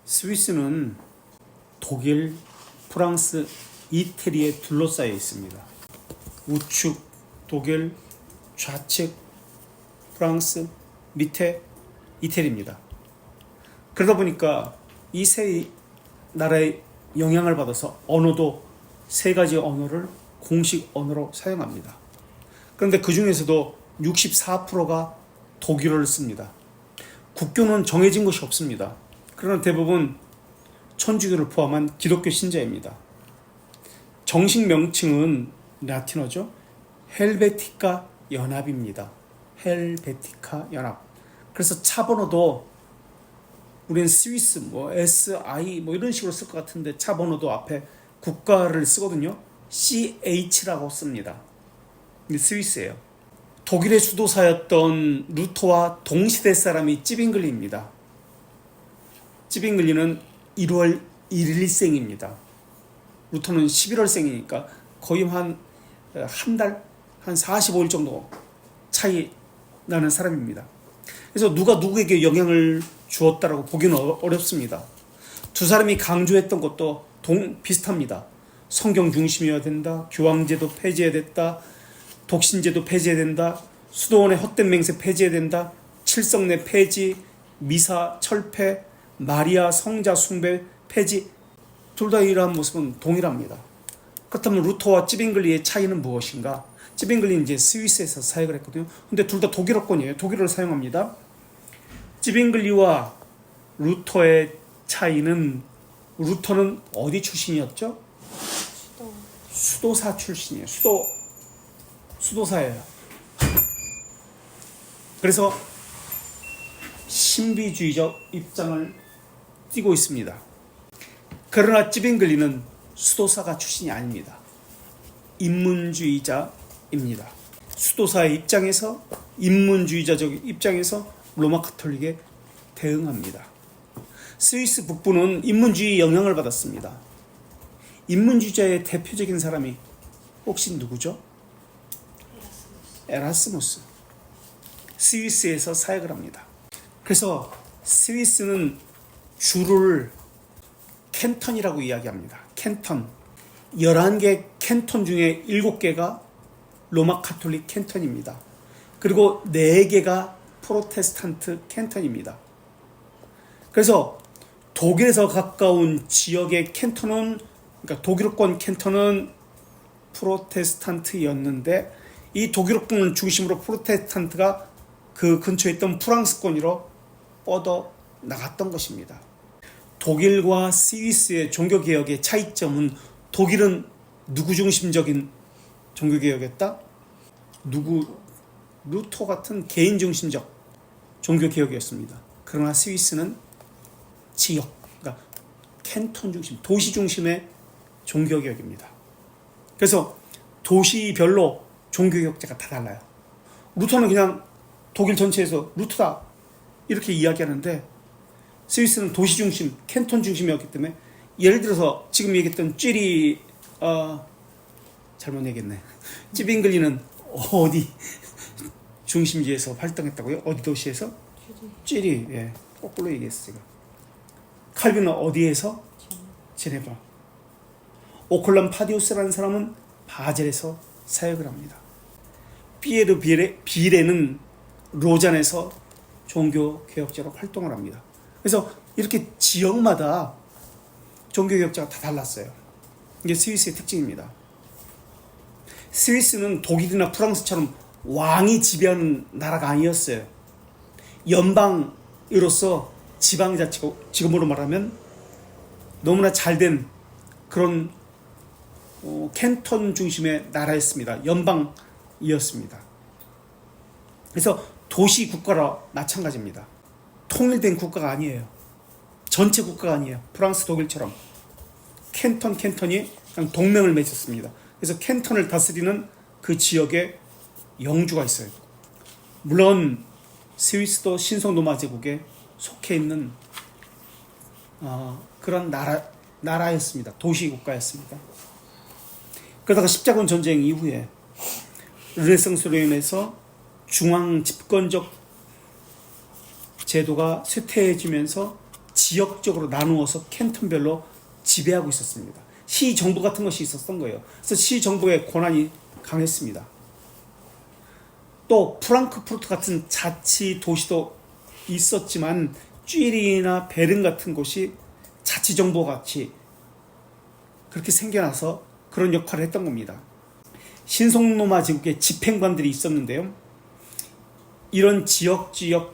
스위스는 독일, 프랑스, 이태리에 둘러싸여 있습니다. 우측 독일, 좌측 프랑스, 밑에 이태리입니다. 그러다 보니까 이 세 나라의 영향을 받아서 언어도 세 가지 언어를 공식 언어로 사용합니다. 그런데 그 중에서도 64%가 독일어를 씁니다. 국교는 정해진 것이 없습니다. 그러나 대부분 천주교를 포함한 기독교 신자입니다. 정식 명칭은 라틴어죠. 헬베티카 연합입니다. 헬베티카 연합. 그래서 차 번호도 우리는 스위스, SI 이런 식으로 쓸 것 같은데 차 번호도 앞에 국가를 쓰거든요. CH라고 씁니다. 이게 스위스예요. 독일의 수도사였던 루터와 동시대 사람이 찌빙글리입니다. 찌빙글리는 1월 1일생입니다. 루터는 11월생이니까 거의 한 달, 한 45일 정도 차이 나는 사람입니다. 그래서 누가 누구에게 영향을 주었다라고 보기는 어렵습니다. 두 사람이 강조했던 것도 비슷합니다. 성경 중심이어야 된다. 교황제도 폐지해야 됐다. 독신제도 폐지해야 된다. 수도원의 헛된 맹세 폐지해야 된다. 칠성례 폐지, 미사 철폐, 마리아 성자 숭배 폐지. 둘 다 이러한 모습은 동일합니다. 그렇다면 루터와 찌빙글리의 차이는 무엇인가? 찌빙글리는 이제 스위스에서 사역을 했거든요. 근데 둘 다 독일어권이에요. 독일어를 사용합니다. 찌빙글리와 루터의 차이는, 루터는 어디 출신이었죠? 수도사 출신이에요. 수도사예요. 그래서 신비주의적 입장을 띠고 있습니다. 그러나 찌빙글리는 수도사가 출신이 아닙니다. 인문주의자입니다. 수도사의 입장에서, 인문주의자적 입장에서 로마 가톨릭에 대응합니다. 스위스 북부는 인문주의 영향을 받았습니다. 인문주의자의 대표적인 사람이 혹시 누구죠? 에라스무스. 스위스에서 사역을 합니다. 그래서 스위스는 주를 캔턴이라고 이야기합니다. 캔턴. 11개 캔턴 중에 7개가 로마 가톨릭 캔턴입니다. 그리고 4개가 프로테스탄트 캔턴입니다. 그래서 독일에서 가까운 지역의 캔턴은, 그러니까 독일어권 캔턴은 프로테스탄트였는데, 이 독일어권을 중심으로 프로테스탄트가 그 근처에 있던 프랑스권으로 뻗어 나갔던 것입니다. 독일과 스위스의 종교개혁의 차이점은, 독일은 누구 중심적인 종교개혁이었다? 루터 같은 개인 중심적 종교개혁이었습니다. 그러나 스위스는 지역, 그러니까 캔톤 중심, 도시 중심의 종교개혁입니다. 그래서 도시별로 종교개혁자가 다 달라요. 루터는 그냥 독일 전체에서 루터다 이렇게 이야기하는데, 스위스는 도시 중심, 캔톤 중심이었기 때문에, 예를 들어서 지금 얘기했던 잘못 얘기했네. 찌빙글리는 어디 중심지에서 활동했다고요? 어디 도시에서? 찌리. 예, 거꾸로 얘기했어요. 칼빈은 어디에서? 제네바. 오콜람 파디우스라는 사람은 바젤에서 사역을 합니다. 피에르 비레는 로잔에서 종교개혁자로 활동을 합니다. 그래서 이렇게 지역마다 종교개혁자가 다 달랐어요. 이게 스위스의 특징입니다. 스위스는 독일이나 프랑스처럼 왕이 지배하는 나라가 아니었어요. 연방으로서 지방자치고, 지금으로 말하면 너무나 잘된 그런 캔턴 중심의 나라였습니다. 연방이었습니다. 그래서 도시 국가라 마찬가지입니다. 통일된 국가가 아니에요. 전체 국가가 아니에요. 프랑스, 독일처럼 캔턴이 그냥 동맹을 맺었습니다. 그래서 캔턴을 다스리는 그 지역에 영주가 있어요. 물론 스위스도 신성로마 제국에 속해 있는 그런 나라였습니다. 도시 국가였습니다. 그러다가 십자군 전쟁 이후에 르네상스로 인해서 중앙 집권적 제도가 쇠퇴해지면서 지역적으로 나누어서 캔톤별로 지배하고 있었습니다. 시 정부 같은 것이 있었던 거예요. 그래서 시 정부의 권한이 강했습니다. 또 프랑크푸르트 같은 자치 도시도 있었지만 쥐리히나 베른 같은 곳이 자치 정부 같이 그렇게 생겨나서 그런 역할을 했던 겁니다. 신성로마 제국의 집행관들이 있었는데요. 이런 지역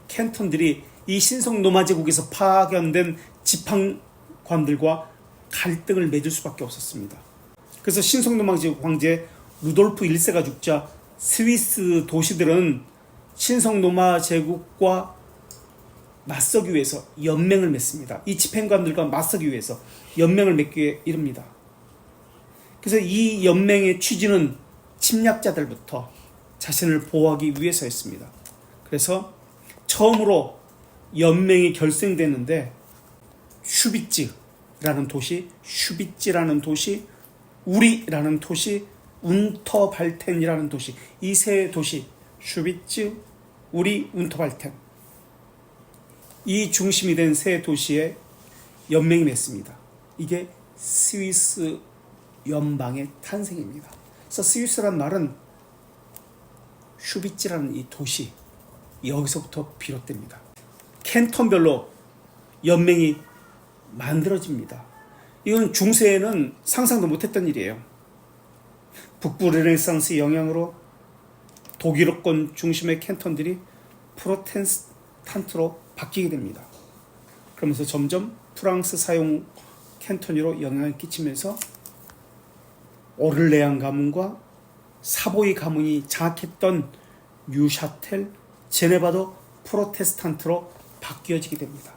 캔톤들이 이 신성로마 제국에서 파견된 지방관들과 갈등을 맺을 수밖에 없었습니다. 그래서 신성로마 제국 황제 루돌프 1세가 죽자 스위스 도시들은 신성로마 제국과 맞서기 위해서 연맹을 맺습니다. 이 집행관들과 맞서기 위해서 연맹을 맺기에 이릅니다. 그래서 이 연맹의 취지는 침략자들부터 자신을 보호하기 위해서였습니다. 그래서 처음으로 연맹이 결성됐는데 슈비츠라는 도시, 우리라는 도시, 운터발텐이라는 도시, 이 세 도시, 슈비츠, 우리, 운터발텐, 이 중심이 된 세 도시에 연맹이 맺습니다. 이게 스위스 연방의 탄생입니다. 그래서 스위스란 말은 슈비츠라는 이 도시, 여기서부터 비롯됩니다. 캔톤별로 연맹이 만들어집니다. 이건 중세에는 상상도 못했던 일이에요. 북부 르네상스의 영향으로 독일어권 중심의 캔톤들이 프로테스탄트로 바뀌게 됩니다. 그러면서 점점 프랑스 사용 캔톤으로 영향을 끼치면서 오를레앙 가문과 사보이 가문이 장악했던 뉴샤텔, 제네바도 프로테스탄트로 바뀌어지게 됩니다.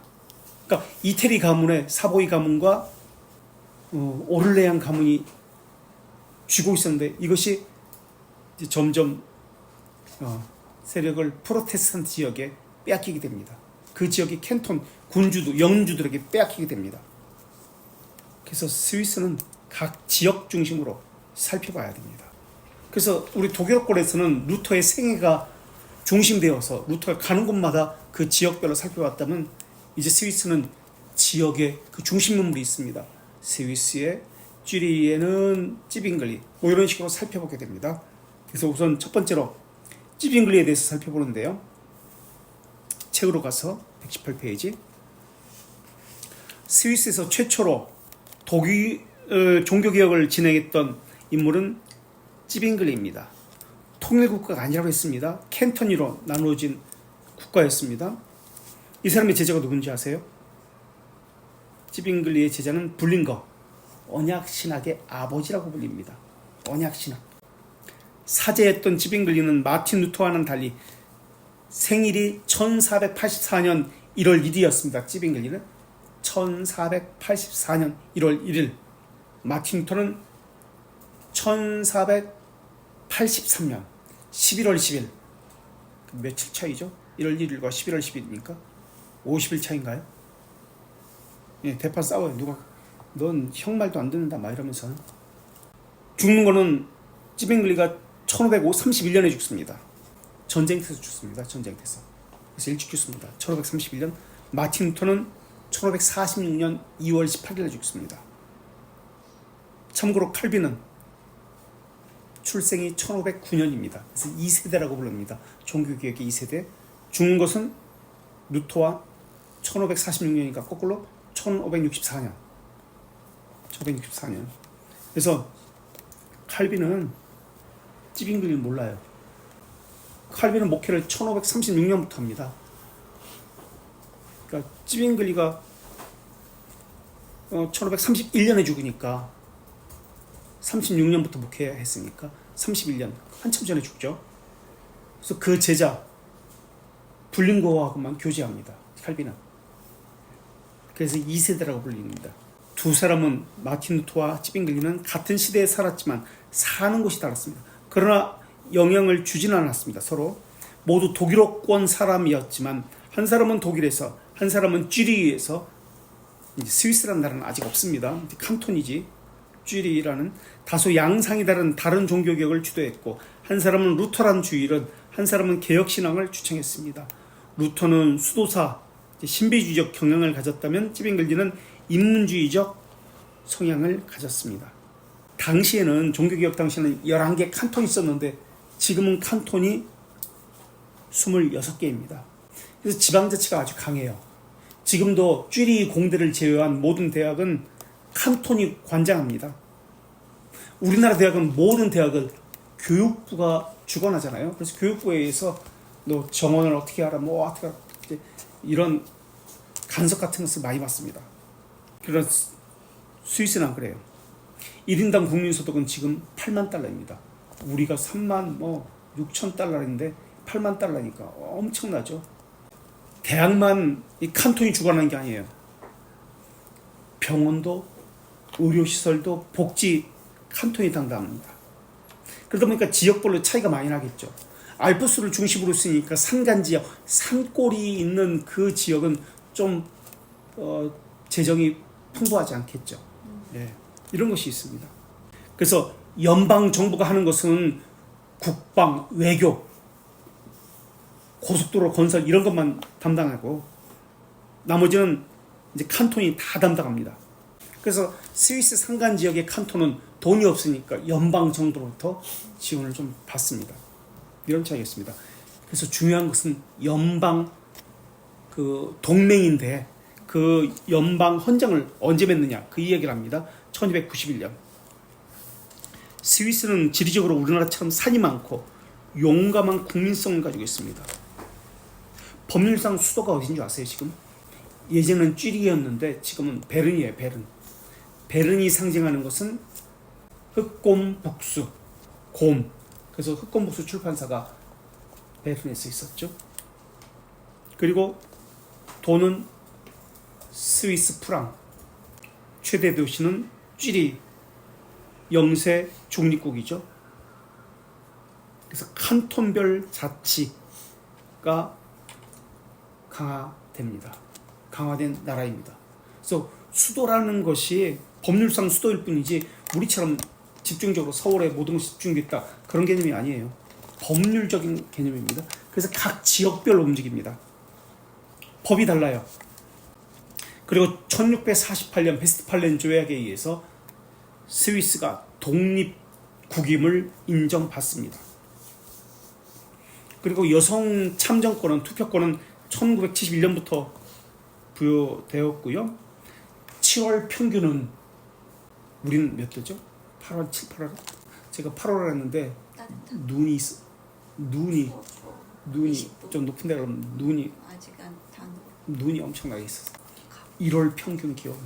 그러니까 이태리 가문의 사보이 가문과 오를레앙 가문이 쥐고 있었는데 이것이 이제 점점 세력을 프로테스탄트 지역에 빼앗기게 됩니다. 그 지역의 캔톤 군주도 영주들에게 빼앗기게 됩니다. 그래서 스위스는 각 지역 중심으로 살펴봐야 됩니다. 그래서 우리 독일어권에서는 루터의 생애가 중심되어서 루터가 가는 곳마다 그 지역별로 살펴봤다면 이제 스위스는 지역에 그 중심 인물이 있습니다. 스위스의 쥐리히에는 찌빙글리, 뭐 이런 식으로 살펴보게 됩니다. 그래서 우선 첫 번째로 찌빙글리에 대해서 살펴보는데요. 책으로 가서 118페이지. 스위스에서 최초로 독일 종교개혁을 진행했던 인물은 찌빙글리입니다. 통일국가가 아니라고 했습니다. 캔톤으로 나누어진 국가였습니다. 이 사람의 제자가 누군지 아세요? 찌빙글리의 제자는 불링거, 언약신학의 아버지라고 불립니다. 언약신학. 사제였던 찌빙글리는 마틴 루터와는 달리 생일이 1484년 1월 1일이었습니다. 찌빙글리는 1484년 1월 1일, 마틴 루터는 1483년 11월 10일. 며칠 차이죠? 1월 1일과 11월 10일이니까 50일 차인가요? 예, 대판 싸워요. 누가 넌 형 말도 안 듣는다 막 이러면서. 죽는 거는 찌빙글리가 1531년에 죽습니다. 전쟁터에서 죽습니다. 전쟁터에서. 그래서 일찍 죽습니다. 1531년. 마틴 루터는 1546년 2월 18일에 죽습니다. 참고로 칼빈은 출생이 1509년입니다. 그래서 2세대라고 부릅니다. 종교개혁의 2세대. 죽는 것은 루터와 1546년이니까 거꾸로 1564년. 그래서 칼빈은 찌빙글리를 몰라요. 칼빈은 목회를 1536년부터 합니다. 그러니까 찌빙글리가 1531년에 죽으니까 36년부터 목회했으니까 31년 한참 전에 죽죠. 그래서 그 제자 불링거하고만 교제합니다. 칼빈은. 그래서 2세대라고 불립니다. 두 사람은 마틴 루터와 찌빙글리는 같은 시대에 살았지만 사는 곳이 달랐습니다. 그러나 영향을 주지는 않았습니다. 서로 모두 독일어권 사람이었지만 한 사람은 독일에서, 한 사람은 쥐리히에서. 스위스라는 나라는 아직 없습니다. 칸톤이지. 쥐리히라는 다소 양상이 다른 종교개혁을 주도했고, 한 사람은 루터란 주일은, 한 사람은 개혁신앙을 주창했습니다. 루터는 수도사 신비주의적 경향을 가졌다면 찌빙글리는 인문주의적 성향을 가졌습니다. 당시에는 종교개혁 당시에는 11개 칸톤이 있었는데 지금은 칸톤이 26개입니다. 그래서 지방자치가 아주 강해요. 지금도 쥐리 공대를 제외한 모든 대학은 칸톤이 관장합니다. 우리나라 대학은 모든 대학을 교육부가 주관하잖아요. 그래서 교육부에 의해서 너 정원을 어떻게 하라, 뭐 어떻게 하라, 이런 간섭 같은 것을 많이 받습니다. 그런 스위스는 안 그래요. 1인당 국민소득은 지금 8만 달러입니다. 우리가 3만 6천 달러인데 8만 달러니까 엄청나죠. 대학만 이 칸톤이 주관하는 게 아니에요. 병원도 의료시설도 복지 칸톤이 담당합니다. 그러다 보니까 지역별로 차이가 많이 나겠죠. 알프스를 중심으로 쓰니까 산간지역, 산골이 있는 그 지역은 좀 재정이 풍부하지 않겠죠. 예, 이런 것이 있습니다. 그래서 연방 정부가 하는 것은 국방, 외교, 고속도로 건설 이런 것만 담당하고 나머지는 이제 칸톤이 다 담당합니다. 그래서 스위스 산간 지역의 칸톤은 돈이 없으니까 연방 정부로부터 지원을 좀 받습니다. 이런 차이가 있습니다. 그래서 중요한 것은 연방 그 동맹인데 그 연방 헌장을 언제 맺느냐 그 이야기를 합니다. 1291년. 스위스는 지리적으로 우리나라처럼 산이 많고 용감한 국민성을 가지고 있습니다. 법률상 수도가 어딘 줄 아세요 지금? 예전에는 쥐리히였는데 지금은 베른이에요. 베른. 베른이 상징하는 것은 흑곰복수, 곰. 그래서 흑곰복수 출판사가 베른에 써 있었죠. 그리고 돈은 스위스 프랑, 최대 도시는 쥐리, 영세 중립국이죠. 그래서 칸톤별 자치가 강화됩니다. 강화된 나라입니다. 그래서 수도라는 것이 법률상 수도일 뿐이지 우리처럼 집중적으로 서울에 모든 것이 집중됐다 그런 개념이 아니에요. 법률적인 개념입니다. 그래서 각 지역별로 움직입니다. 법이 달라요. 그리고 1648년 베스트팔렌 조약에 의해서 스위스가 독립국임을 인정받습니다. 그리고 여성 참정권은 투표권은 1971년부터 부여되었고요. 7월 평균은 우리는 몇 도죠? 8월, 7, 8월? 제가 8월 했는데 눈이 좀 높은 데 가면 눈이 엄청나게 있었어요. 1월 평균 기온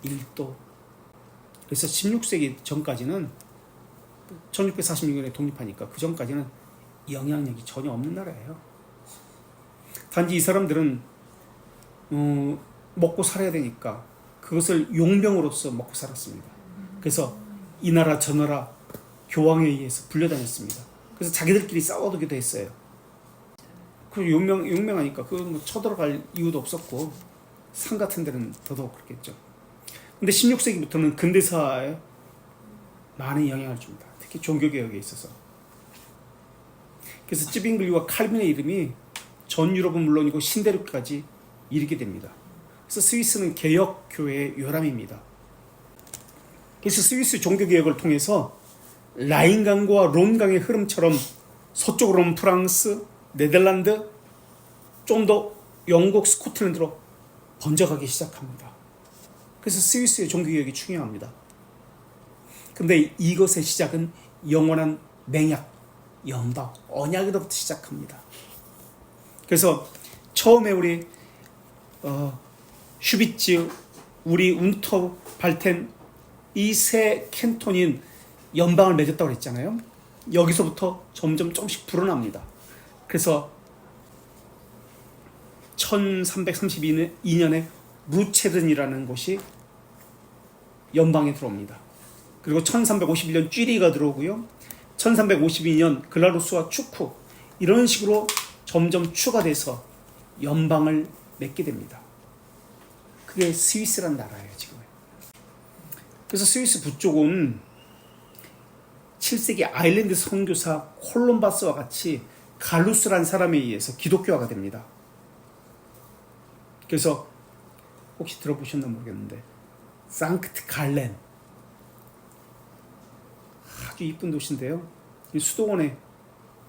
1도. 그래서 16세기 전까지는 1646년에 독립하니까 그 전까지는 영향력이 전혀 없는 나라예요. 단지 이 사람들은 먹고 살아야 되니까 그것을 용병으로서 먹고 살았습니다. 그래서 이 나라 저 나라 교황에 의해서 불려다녔습니다. 그래서 자기들끼리 싸워두기도 했어요. 그리고 용맹하니까 그거 뭐 쳐들어갈 이유도 없었고 산 같은 데는 더더욱 그렇겠죠. 근데 16세기부터는 근대사에 많은 영향을 줍니다. 특히 종교개혁에 있어서. 그래서 찌빙글리와 칼빈의 이름이 전 유럽은 물론이고 신대륙까지 이르게 됩니다. 그래서 스위스는 개혁교회의 요람입니다. 그래서 스위스 종교개혁을 통해서 라인강과 론강의 흐름처럼 서쪽으로는 프랑스, 네덜란드, 좀 더 영국, 스코틀랜드로 번져가기 시작합니다. 그래서 스위스의 종교개혁이 중요합니다. 근데 이것의 시작은 영원한 맹약, 연방, 언약으로부터 시작합니다. 그래서 처음에 우리 슈비츠, 우리 운터 발텐 이 세 캔톤인 연방을 맺었다고 했잖아요. 여기서부터 점점 조금씩 불어납니다. 그래서 1332년에 루체른이라는 곳이 연방에 들어옵니다. 그리고 1351년 쥐리가 들어오고요. 1352년 글라루스와 추쿠 이런 식으로 점점 추가돼서 연방을 맺게 됩니다. 그게 스위스란 나라예요 지금. 그래서 스위스 북쪽은 7세기 아일랜드 선교사 콜럼바스와 같이 갈루스란 사람에 의해서 기독교화가 됩니다. 그래서 혹시 들어보셨나 모르겠는데 상크트 갈렌 아주 이쁜 도시인데요. 이 수도원에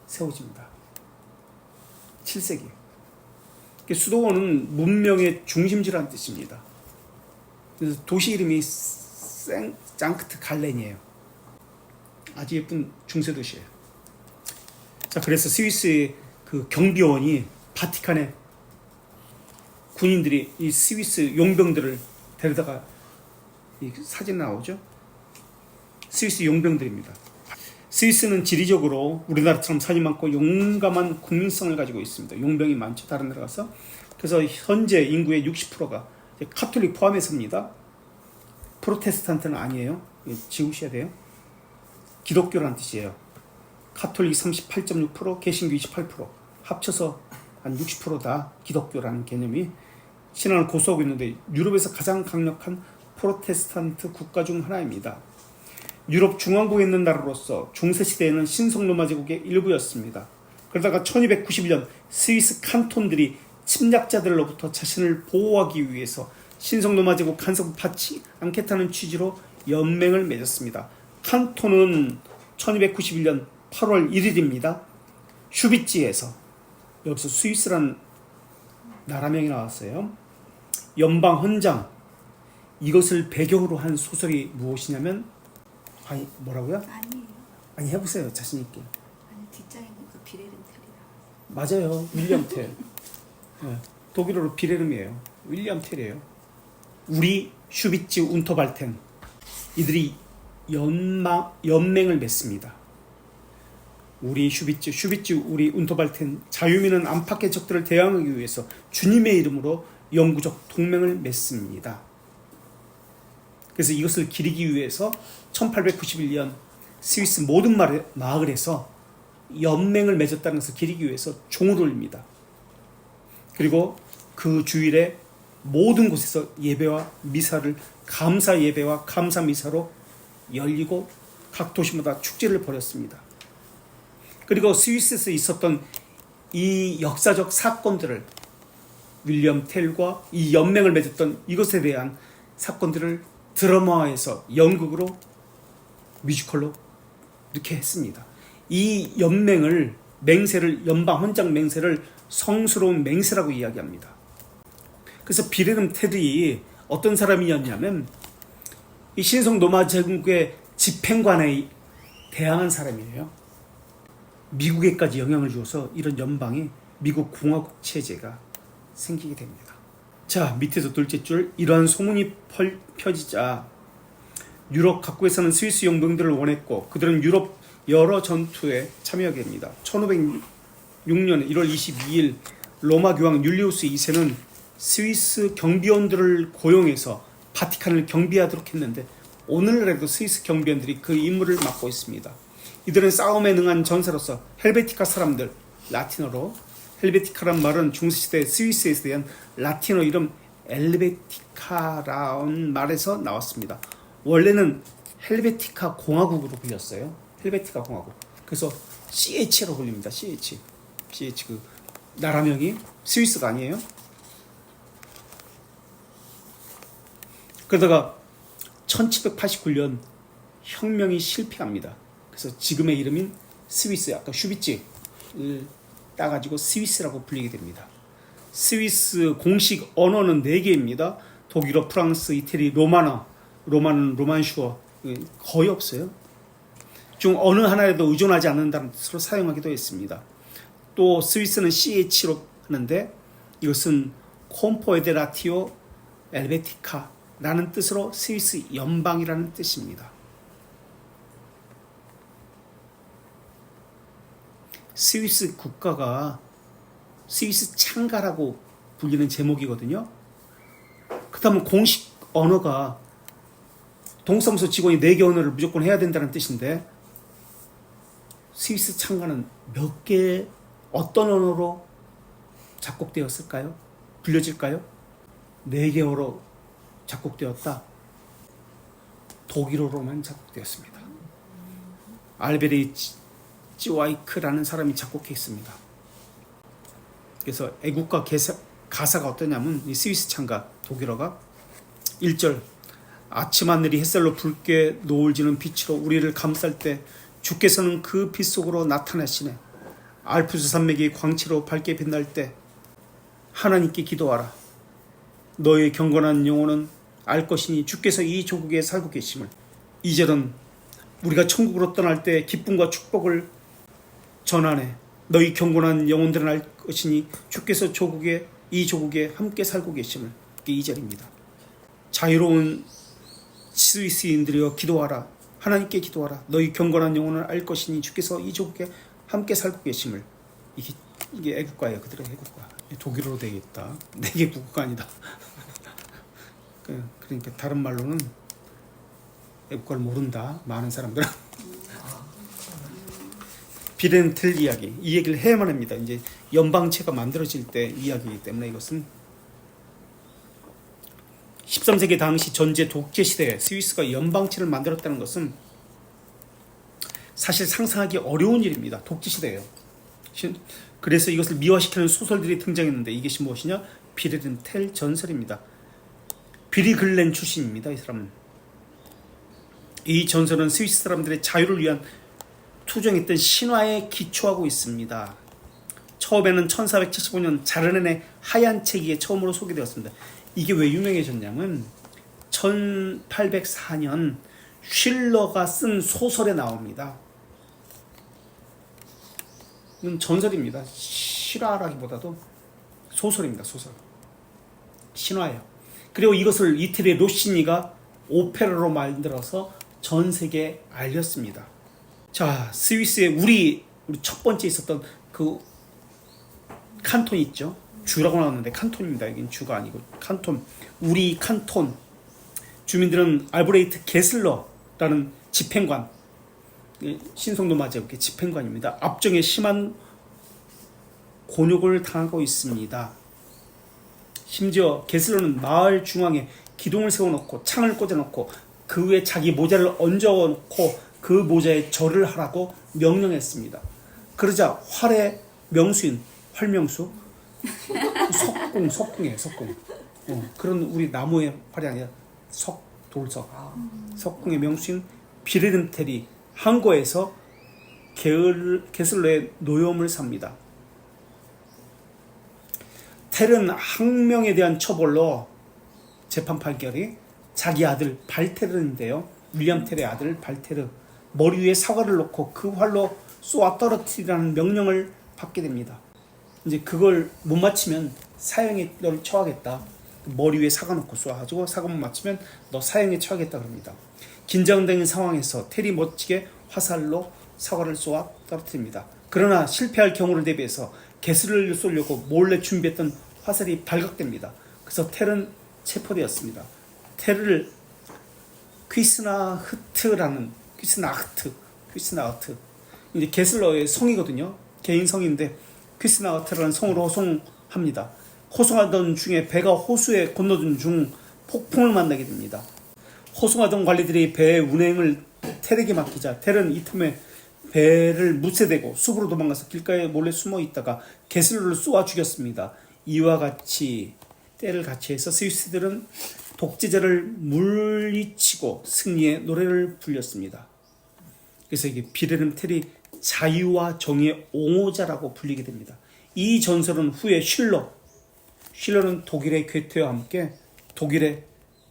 세워집니다. 7세기. 수도원은 문명의 중심지라는 뜻입니다. 그래서 도시 이름이 상크트 갈렌이에요. 아주 예쁜 중세 도시예요. 자, 그래서 스위스의 그 경비원이 바티칸에 군인들이 이 스위스 용병들을 데려다가 이 사진 나오죠? 스위스 용병들입니다. 스위스는 지리적으로 우리나라처럼 산이 많고 용감한 국민성을 가지고 있습니다. 용병이 많죠, 다른 나라 가서. 그래서 현재 인구의 60%가 카톨릭 포함해서입니다. 프로테스탄트는 아니에요. 지우셔야 돼요. 기독교라는 뜻이에요. 카톨릭 38.6%, 개신교 28%, 합쳐서 한 60%다 기독교라는 개념이 신앙을 고수하고 있는데 유럽에서 가장 강력한 프로테스탄트 국가 중 하나입니다. 유럽 중앙부에 있는 나라로서 중세시대에는 신성로마 제국의 일부였습니다. 그러다가 1291년 스위스 칸톤들이 침략자들로부터 자신을 보호하기 위해서 신성로마 제국 간섭을 받지 않겠다는 취지로 연맹을 맺었습니다. 칸톤은 1291년 8월 1일입니다. 슈비츠에서, 여기서 스위스라는 나라명이 나왔어요. 연방 헌장, 이것을 배경으로 한 소설이 무엇이냐면, 아니 뭐라고요? 아니에요. 아니 해보세요, 자신 있게. 아니 뒷장에는 그 비레른 텔이라. 맞아요, 윌리엄 텔. 네, 독일어로 비레름이에요. 윌리엄 텔이에요. 우리 슈비츠 운터발텐, 이들이 연맹을 맺습니다. 우리 슈비츠 우리 운터발텐, 자유민은 안팎의 적들을 대항하기 위해서 주님의 이름으로 영구적 동맹을 맺습니다. 그래서 이것을 기리기 위해서 1891년 스위스 모든 마을에서 연맹을 맺었다는 것을 기리기 위해서 종을 올립니다. 그리고 그 주일에 모든 곳에서 예배와 미사를, 감사 예배와 감사 미사로 열리고 각 도시마다 축제를 벌였습니다. 그리고 스위스에서 있었던 이 역사적 사건들을, 윌리엄 텔과 이 연맹을 맺었던 이것에 대한 사건들을 드라마에서 연극으로, 뮤지컬로 이렇게 했습니다. 이 연맹을, 맹세를, 연방 헌장 맹세를 성스러운 맹세라고 이야기합니다. 그래서 비레름 텔이 어떤 사람이었냐면 이 신성 로마 제국의 집행관에 대항한 사람이에요. 미국에까지 영향을 주어서 이런 연방이 미국 공화국 체제가 생기게 됩니다. 자, 밑에서 둘째 줄, 이러한 소문이 펴지자 유럽 각국에서는 스위스 용병들을 원했고 그들은 유럽 여러 전투에 참여하게 됩니다. 1506년 1월 22일 로마 교황 율리우스 2세는 스위스 경비원들을 고용해서 바티칸을 경비하도록 했는데 오늘날에도 스위스 경비원들이 그 임무를 맡고 있습니다. 이들은 싸움에 능한 전사로서 헬베티카 사람들, 라틴어로, 헬베티카란 말은 중세시대 스위스에 대한 라틴어 이름 엘베티카라는 말에서 나왔습니다. 원래는 헬베티카 공화국으로 불렸어요. 헬베티카 공화국. 그래서 CH로 불립니다. CH 그 나라명이 스위스가 아니에요. 그러다가 1789년 혁명이 실패합니다. 그래서 지금의 이름인 스위스, 아까 슈비츠를 따가지고 스위스라고 불리게 됩니다. 스위스 공식 언어는 4개입니다. 독일어, 프랑스, 이태리, 로마너, 로만슈어 거의 없어요. 중 어느 하나에도 의존하지 않는다는 뜻으로 사용하기도 했습니다. 또 스위스는 CH로 하는데 이것은 콤포에데라티오 엘베티카라는 뜻으로 스위스 연방이라는 뜻입니다. 스위스 국가가 스위스 창가라고 불리는 제목이거든요. 그렇다면 공식 언어가 동사무소 직원이 4개 언어를 무조건 해야 된다는 뜻인데 스위스 창가는 몇 개, 어떤 언어로 작곡되었을까요? 불려질까요? 4개어로 작곡되었다. 독일어로만 작곡되었습니다. 알베리치 와이크라는 사람이 작곡했습니다. 그래서 애국가 가사가 어떠냐면 이 스위스 창가 독일어가 1절 아침 하늘이 햇살로 붉게 노을 지는 빛으로 우리를 감쌀 때 주께서는 그 빛 속으로 나타나시네. 알프스 산맥이 광채로 밝게 빛날 때 하나님께 기도하라. 너의 경건한 영혼은 알 것이니 주께서 이 조국에 살고 계심을. 2절은 우리가 천국으로 떠날 때 기쁨과 축복을 전하네. 너희 경건한 영혼들은 알 것이니 주께서 이 조국에 함께 살고 계심을. 이게 2절입니다. 자유로운 스위스인들이여 기도하라. 하나님께 기도하라. 너희 경건한 영혼을 알 것이니 주께서 이 조국에 함께 살고 계심을. 이게 애국가예요. 그들의 애국가. 독일어로 되겠다. 내게 국어가 아니다. 그러니까 다른 말로는 애국가를 모른다. 많은 사람들은. 비렌텔 이야기. 이 얘기를 해야만 합니다. 이제 연방체가 만들어질 때 이야기이기 때문에 이것은 13세기 당시 전제 독재 시대에 스위스가 연방체를 만들었다는 것은 사실 상상하기 어려운 일입니다. 독재 시대예요. 그래서 이것을 미화시키는 소설들이 등장했는데 이것이 무엇이냐? 비레른텔 전설입니다. 비리 글렌 출신입니다. 이 사람은. 이 전설은 스위스 사람들의 자유를 위한 투정했던 신화에 기초하고 있습니다. 처음에는 1475년 자르넨의 하얀 책에 처음으로 소개되었습니다. 이게 왜 유명해졌냐면 1804년 쉴러가 쓴 소설에 나옵니다. 이건 전설입니다. 실화라기보다도 소설입니다. 소설. 신화예요. 그리고 이것을 이태리의 로시니가 오페라로 만들어서 전 세계에 알렸습니다. 자, 스위스에 우리 첫 번째 있었던 그 칸톤 있죠? 주라고 나왔는데 칸톤입니다. 여긴 주가 아니고 칸톤. 우리 칸톤 주민들은 알브레이트 게슬러라는 집행관, 신성도 맞이해볼게 집행관입니다. 압정에 심한 곤욕을 당하고 있습니다. 심지어 게슬러는 마을 중앙에 기둥을 세워놓고 창을 꽂아놓고 그 위에 자기 모자를 얹어놓고 그 모자에 절을 하라고 명령했습니다. 그러자 활의 명수인 활명수 석궁이에요. 석궁. 그런 우리 나무의 활이 아니라 돌석. 석궁의 명수인 비레른텔이 항거에서 게슬러의 노여움을 삽니다. 텔은 항명에 대한 처벌로 재판 판결이 자기 아들 발테르인데요. 윌리엄 텔의 아들 발테르 머리 위에 사과를 놓고 그 활로 쏘아 떨어뜨리라는 명령을 받게 됩니다. 이제 그걸 못 맞히면 사형에 너를 처하겠다. 머리 위에 사과 놓고 쏘아가지고 사과 못 맞히면 너 사형에 처하겠다 그럽니다. 긴장된 상황에서 텔이 멋지게 화살로 사과를 쏘아 떨어뜨립니다. 그러나 실패할 경우를 대비해서 게스를 쏘려고 몰래 준비했던 화살이 발각됩니다. 그래서 텔은 체포되었습니다. 텔을 퀴스나흐트 이제 게슬러의 성이거든요. 개인 성인데 퀴스나흐트라는 성으로 호송합니다. 호송하던 중에 배가 호수에 건너던 중 폭풍을 만나게 됩니다. 호송하던 관리들이 배의 운행을 텔에게 맡기자 텔은 이 틈에 배를 무쇠대고 숲으로 도망가서 길가에 몰래 숨어 있다가 게슬러를 쏘아 죽였습니다. 이와 같이 때를 같이 해서 스위스들은 독재자를 물리치고 승리의 노래를 불렸습니다. 그래서 이게 비레른텔이 자유와 정의의 옹호자라고 불리게 됩니다. 이 전설은 후에 쉴러는 독일의 괴테와 함께 독일의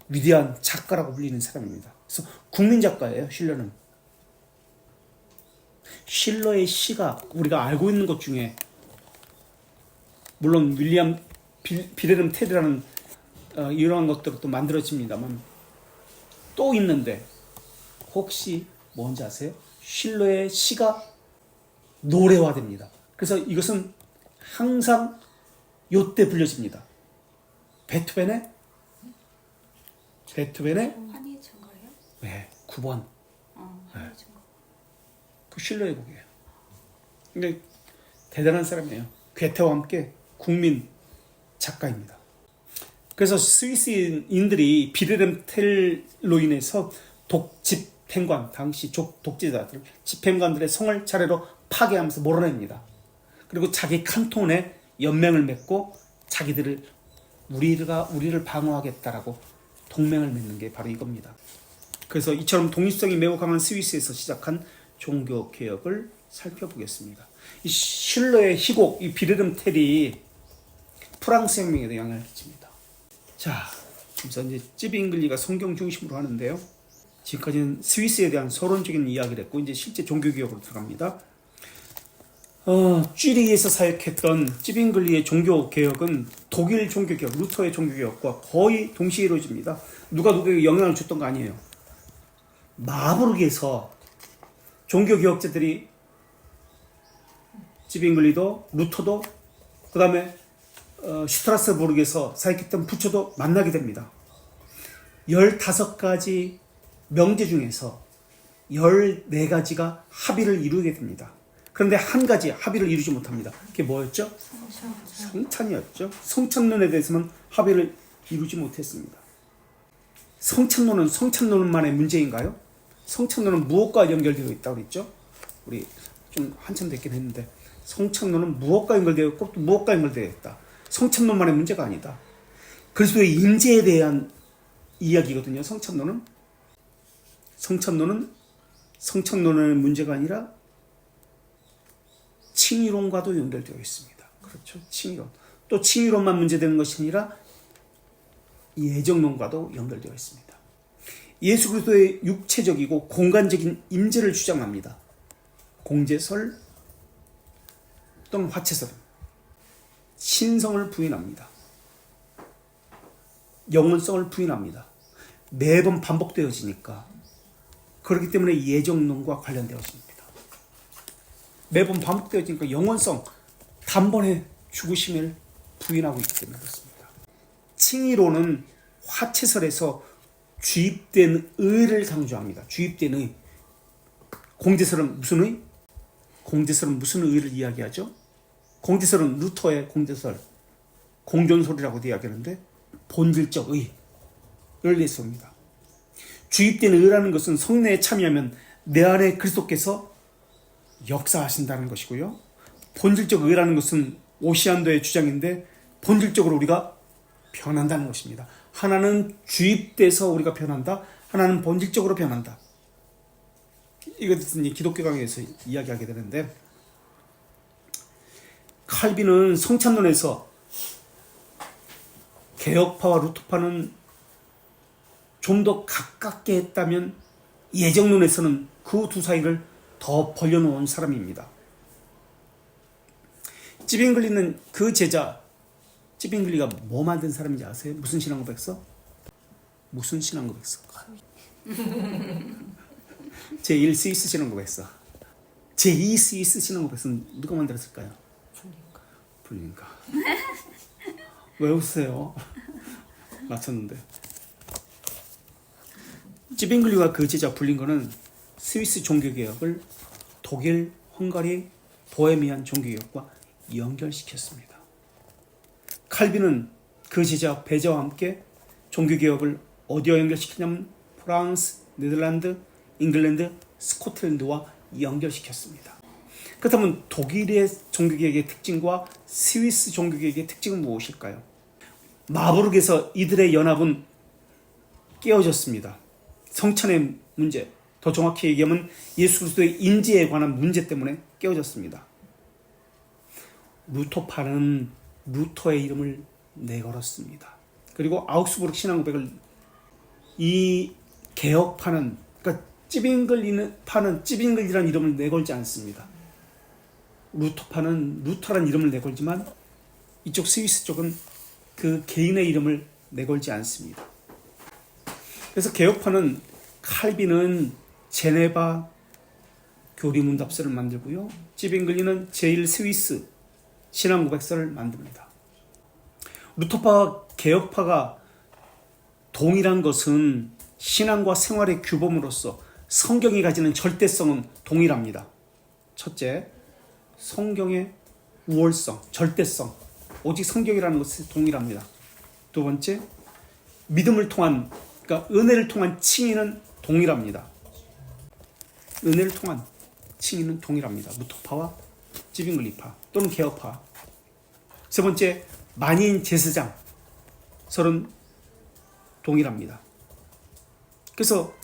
위대한 작가라고 불리는 사람입니다. 그래서 국민 작가예요. 쉴러의 시가 우리가 알고 있는 것 중에 물론 윌리엄 비레른텔이라는 이러한 것들도 만들어집니다만 또 있는데 혹시 뭔지 아세요? 쉴러의 시가 노래화됩니다. 그래서 이것은 항상 요때 불려집니다. 베토벤의 환희의 청가예요? 네, 9번. 환희의 청가. 그 쉴러의 곡이에요. 근데 대단한 사람이에요. 괴테와 함께 국민 작가입니다. 그래서 스위스인들이 비레른텔로 인해서 집행관, 당시 독재자들, 집행관들의 성을 차례로 파괴하면서 몰아냅니다. 그리고 자기 칸톤에 연맹을 맺고 자기들을 우리를 방어하겠다라고 동맹을 맺는 게 바로 이겁니다. 그래서 이처럼 독립성이 매우 강한 스위스에서 시작한 종교 개혁을 살펴보겠습니다. 이 슐러의 희곡, 이 비르름 텔이 프랑스 혁명에도 영향을 끼칩니다. 자, 그래서 이제 찌빙글리가 성경 중심으로 하는데요. 지금까지는 스위스에 대한 서론적인 이야기를 했고 이제 실제 종교 개혁으로 들어갑니다. 쥐리히에서 사역했던 찌빙글리의 종교 개혁은 독일 종교 개혁, 루터의 종교 개혁과 거의 동시에 이루어집니다. 누가 누구에게 영향을 줬던 거 아니에요. 마부르크에서 종교 개혁자들이 찌빙글리도 루터도 그 다음에 슈트라스부르크에서 사역했던 부처도 만나게 됩니다. 15가지 명제 중에서 14가지가 합의를 이루게 됩니다. 그런데 한 가지 합의를 이루지 못합니다. 그게 뭐였죠? 성찬이었죠. 성찬론에 대해서는 합의를 이루지 못했습니다. 성찬론은 성찬론만의 문제인가요? 성찬론은 무엇과 연결되어 있다고 그랬죠? 우리 좀 한참 됐긴 했는데 성찬론은 무엇과 연결되어 있고 또 무엇과 연결되어 있다. 성찬론만의 문제가 아니다. 그리스도의 임재에 대한 이야기거든요. 성찬론은 성찬론의 문제가 아니라 칭의론과도 연결되어 있습니다. 그렇죠? 칭의론. 또 칭의론만 문제되는 것이 아니라 예정론과도 연결되어 있습니다. 예수 그리스도의 육체적이고 공간적인 임재를 주장합니다. 공제설 또는 화채설은 신성을 부인합니다. 영원성을 부인합니다. 매번 반복되어지니까 그렇기 때문에 예정론과 관련되어집니다. 매번 반복되어지니까 영원성, 단번에 죽으심을 부인하고 있기 때문에 그렇습니다. 칭의론은 화채설에서 주입된 의를 강조합니다. 주입된 의. 공제설은 무슨 의? 공제설은 무슨 의를 이야기하죠? 공제설은 루터의 공제설, 공존설이라고도 이야기하는데 본질적 의를 내세웁니다. 주입된 의라는 것은 성례에 참여하면 내 안에 그리스도께서 역사하신다는 것이고요. 본질적 의라는 것은 오시안도의 주장인데 본질적으로 우리가 변한다는 것입니다. 하나는 주입돼서 우리가 변한다. 하나는 본질적으로 변한다. 이것은 기독교 강의에서 이야기하게 되는데 칼빈은 성찬론에서 개혁파와 루터파는 좀 더 가깝게 했다면 예정론에서는 그 두 사이를 더 벌려놓은 사람입니다. 찌빙글리는 그 제자 찌빙글리가 뭐 만든 사람인지 아세요? 무슨 신앙 고백서? 무슨 신앙 고백서? 제1 스위스 신앙 고백서. 제2 스위스 신앙 고백서는 누가 만들었을까요? 불린가. 왜 웃으세요? 맞췄는데. 찌빙글리와 그 제자 불린거는 스위스 종교개혁을 독일, 헝가리, 보헤미안 종교개혁과 연결시켰습니다. 칼빈은 그 제자 베자와 함께 종교개혁을 어디와 연결시켰냐면 프랑스, 네덜란드, 잉글랜드, 스코틀랜드와 연결시켰습니다. 그렇다면 독일의 종교개혁의 특징과 스위스 종교개혁의 특징은 무엇일까요? 마부르크에서 이들의 연합은 깨어졌습니다. 성찬의 문제, 더 정확히 얘기하면 예수 그리스도의 임재에 관한 문제 때문에 깨어졌습니다. 루터파는 루터의 이름을 내걸었습니다. 그리고 아우크스부르크 신앙고백을 이 개혁파는 그러니까 찌빙글리파는 찌빙글이라는 이름을 내걸지 않습니다. 루터파는 루터라는 이름을 내걸지만 이쪽 스위스 쪽은 그 개인의 이름을 내걸지 않습니다. 그래서 개혁파는 칼빈은 제네바 교리문답서를 만들고요. 찌빙글리는 제1 스위스 신앙고백서를 만듭니다. 루터파와 개혁파가 동일한 것은 신앙과 생활의 규범으로서 성경이 가지는 절대성은 동일합니다. 첫째, 성경의 우월성, 절대성, 오직 성경이라는 것이 동일합니다. 두 번째, 믿음을 통한, 그러니까 은혜를 통한 칭의는 동일합니다. 은혜를 통한 칭의는 동일합니다. 루터파와 찌빙글리파 또는 개혁파. 세 번째, 만인 제사장 설은 동일합니다. 그래서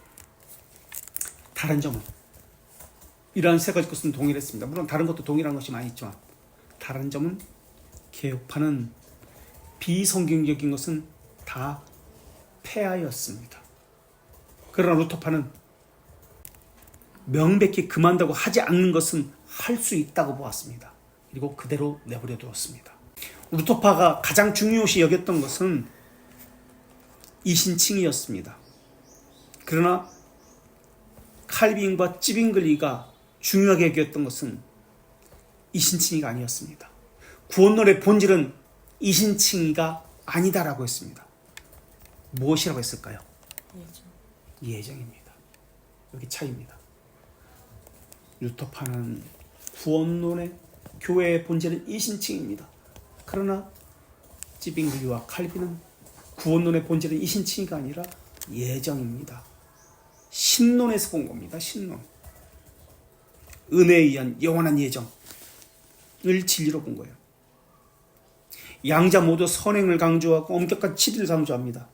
다른 점은 이러한 세 가지 것은 동일했습니다. 물론 다른 것도 동일한 것이 많이 있지만 다른 점은 개혁파는 비성경적인 것은 다 폐하였습니다. 그러나 루터파는 명백히 금한다고 하지 않는 것은 할 수 있다고 보았습니다. 그리고 그대로 내버려 두었습니다. 루터파가 가장 중요시 여겼던 것은 이신칭이었습니다. 그러나 칼빈과 찌빙글리가 중요하게 여겼던 것은 이신칭이가 아니었습니다. 구원론의 본질은 이신칭이가 아니다라고 했습니다. 무엇이라고 했을까요? 예정입니다. 여기 차이입니다. 루터파는 구원론의 교회의 본질은 이신칭입니다. 그러나 찌빙글리와 칼빈은 구원론의 본질은 이신칭이가 아니라 예정입니다. 신론에서 본 겁니다. 신론. 은혜에 의한 영원한 예정을 진리로 본 거예요. 양자 모두 선행을 강조하고 엄격한 치리를 강조합니다.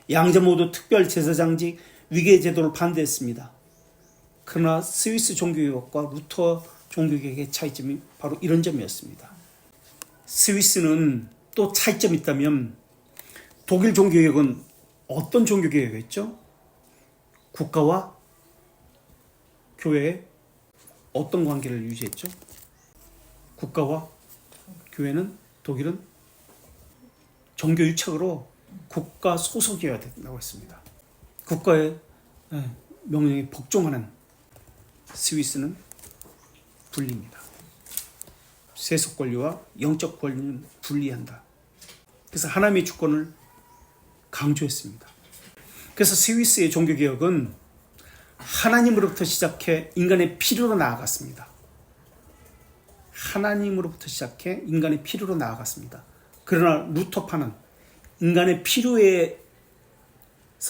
양자 모두 특별 제사장직 위계 제도를 반대했습니다. 그러나 스위스 종교개혁과 루터 종교개혁의 차이점이 바로 이런 점이었습니다. 스위스는 또 차이점이 있다면 독일 종교개혁은 어떤 종교개혁이었죠? 국가와 교회의 어떤 관계를 유지했죠? 국가와 교회는 독일은 종교 유착으로 국가 소속이어야 된다고 했습니다. 국가의 명령에 복종하는 스위스는 분리입니다. 세속 권리와 영적 권리는 분리한다. 그래서 하나님의 주권을 강조했습니다. 그래서 스위스의 종교개혁은 하나님으로부터 시작해 인간의 필요로 나아갔습니다. 하나님으로부터 시작해 인간의 필요로 나아갔습니다. 그러나 루터파는 인간의 필요에서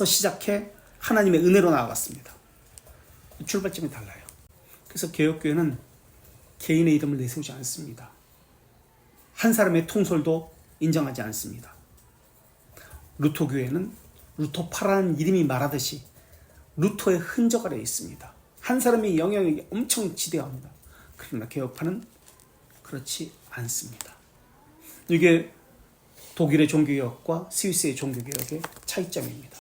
시작해 하나님의 은혜로 나아갔습니다. 출발점이 달라요. 그래서 개혁교회는 개인의 이름을 내세우지 않습니다. 한 사람의 통솔도 인정하지 않습니다. 루터교회는 루터파라는 이름이 말하듯이 루터의 흔적 아래에 있습니다. 한 사람의 영향력이 엄청 지대합니다. 그러나 개혁파는 그렇지 않습니다. 이게 독일의 종교개혁과 스위스의 종교개혁의 차이점입니다.